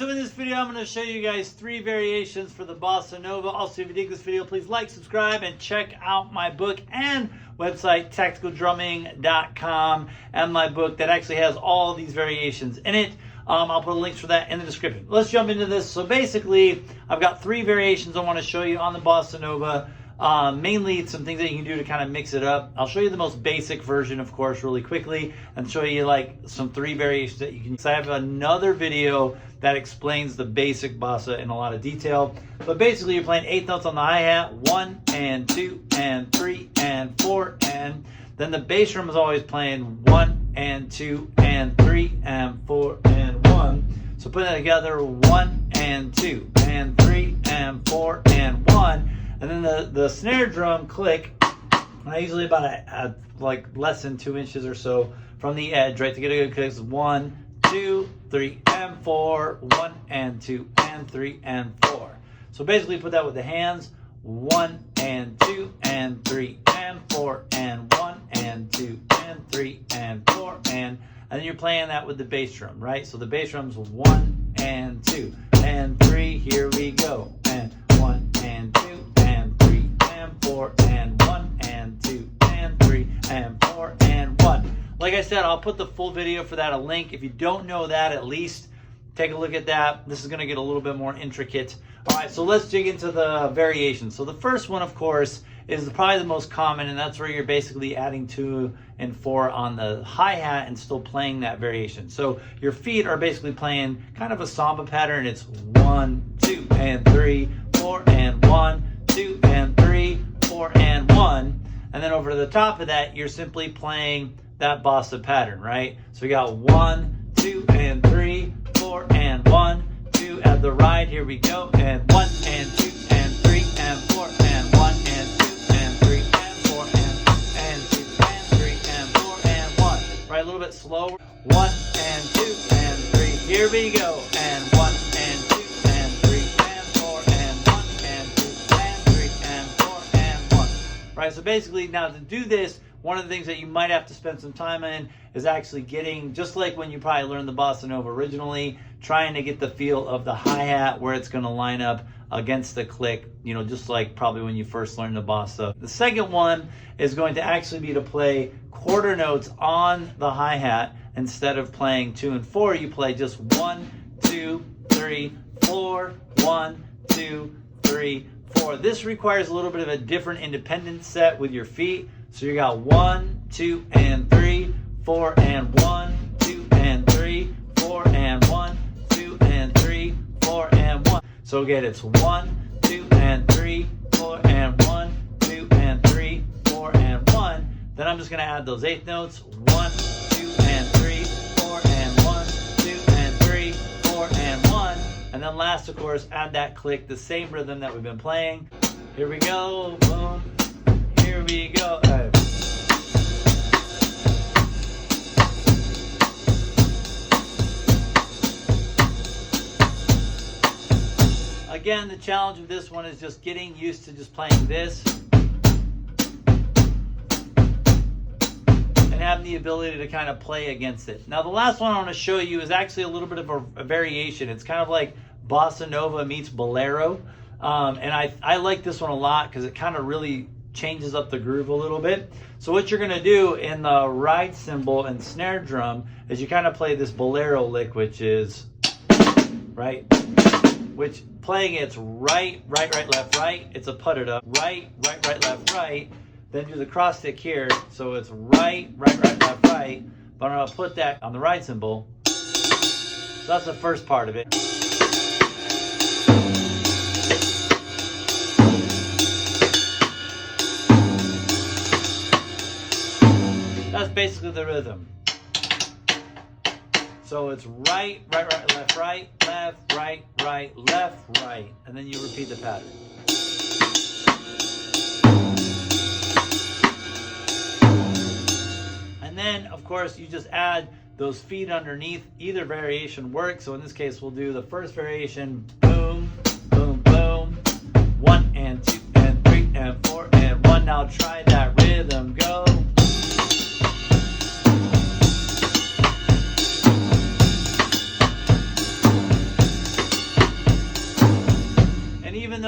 so in this video, I'm going to show you guys 3 variations for the Bossa Nova. Also, if you dig this video, please like, subscribe, and check out my book and website, tacticaldrumming.com, and my book that actually has all these variations in it. I'll put links for that in the description. Let's jump into this. So basically, I've got 3 variations I want to show you on the Bossa Nova. Mainly some things that you can do to kind of mix it up. I'll show you the most basic version, of course, really quickly, and show you like some 3 variations that you can use. I have another video that explains the basic bossa in a lot of detail. But basically, you're playing 8th notes on the hi-hat, 1 and 2 and 3 and 4, and then the bass drum is always playing 1 and 2 and 3 and 4 and 1. So put that together, 1 and 2 and 3 and 4 and 1. And then the snare drum click, usually about like less than 2 inches or so from the edge, right? To get a good click, 1, 2, 3, and 4, 1 and 2 and 3 and 4. So basically put that with the hands, 1 and 2 and 3 and 4 and 1 and 2 and 3 and 4 and then you're playing that with the bass drum, right? So the bass drum's 1 and 2 and 3, here we go, and 1 and 2 and 3 and 4 and 1 and 2 and 3 and 4 and 1. Like I said, I'll put the full video for that, a link. If you don't know that, at least take a look at that. This is going to get a little bit more intricate. All right, so let's dig into the variations. So the first one, of course, is probably the most common, and that's where you're basically adding 2 and 4 on the hi-hat and still playing that variation. So your feet are basically playing kind of a samba pattern. It's 1, 2, and 3, 4, and 1, 2, and 3, 4, and 1. And then over to the top of that, you're simply playing that bossa pattern, right? So we got 1, 2, and 3, 4, and 1, 2 at the right, here we go, and 1, and 2, and 3, and 4, and 1, and 2, and 3, and 4, and 2, and 3, and 4, and 1. Right, a little bit slower. 1, and 2, and 3, here we go, and 1, and 2, and 3, and 4, and 1, and 2, and 3, and 4, and 1. Right, so basically now to do this, one of the things that you might have to spend some time in is actually getting, just like when you probably learned the Bossa Nova originally, trying to get the feel of the hi-hat, where it's going to line up against the click, you know, just like probably when you first learned the bossa. The second one is going to actually be to play quarter notes on the hi-hat. Instead of playing 2 and 4, you play just 1, 2, 3, 4, 1, 2, 3, 4. This requires a little bit of a different independent set with your feet. So you got 1, 2, and 3, 4, and 1, 2, and 3, 4, and 1, 2, and 3, 4, and 1. So again, it's 1, 2, and 3, 4, and 1, 2, and 3, 4, and 1. Then I'm just going to add those 8th notes, 1, 2, and 3, 4, and 1, 2, and 3, 4, and 1. And then last, of course, add that click, the same rhythm that we've been playing. Here we go, boom. Here we go. Again, the challenge of this one is just getting used to just playing this and having the ability to kind of play against it. Now, the last one I want to show you is actually a little bit of a variation. It's kind of like Bossa Nova meets Bolero. And I like this one a lot because it kind of really changes up the groove a little bit. So what you're going to do in the ride cymbal and snare drum is you kind of play this Bolero lick, which is right, which playing it's right, right, right, left, right. It's a putted up, right, right, right, left, right. Then do the cross stick here. So it's right, right, right, left, right. But I'm going to put that on the ride cymbal. So that's the first part of it. That's basically the rhythm. So it's right, right, right, left, right, left, right, right, left, right. And then you repeat the pattern. And then, of course, you just add those feet underneath. Either variation works. So in this case, we'll do the first variation. Boom, boom, boom. 1 and 2 and 3 and 4 and 1. Now try that rhythm. Go.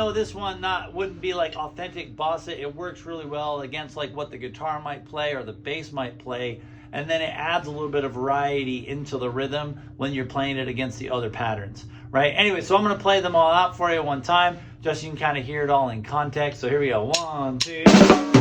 though this one wouldn't be like authentic bossa, it works really well against like what the guitar might play or the bass might play, and then it adds a little bit of variety into the rhythm when you're playing it against the other patterns, right? Anyway, so I'm going to play them all out for you one time, just so you can kind of hear it all in context. So here we go. 1, 2.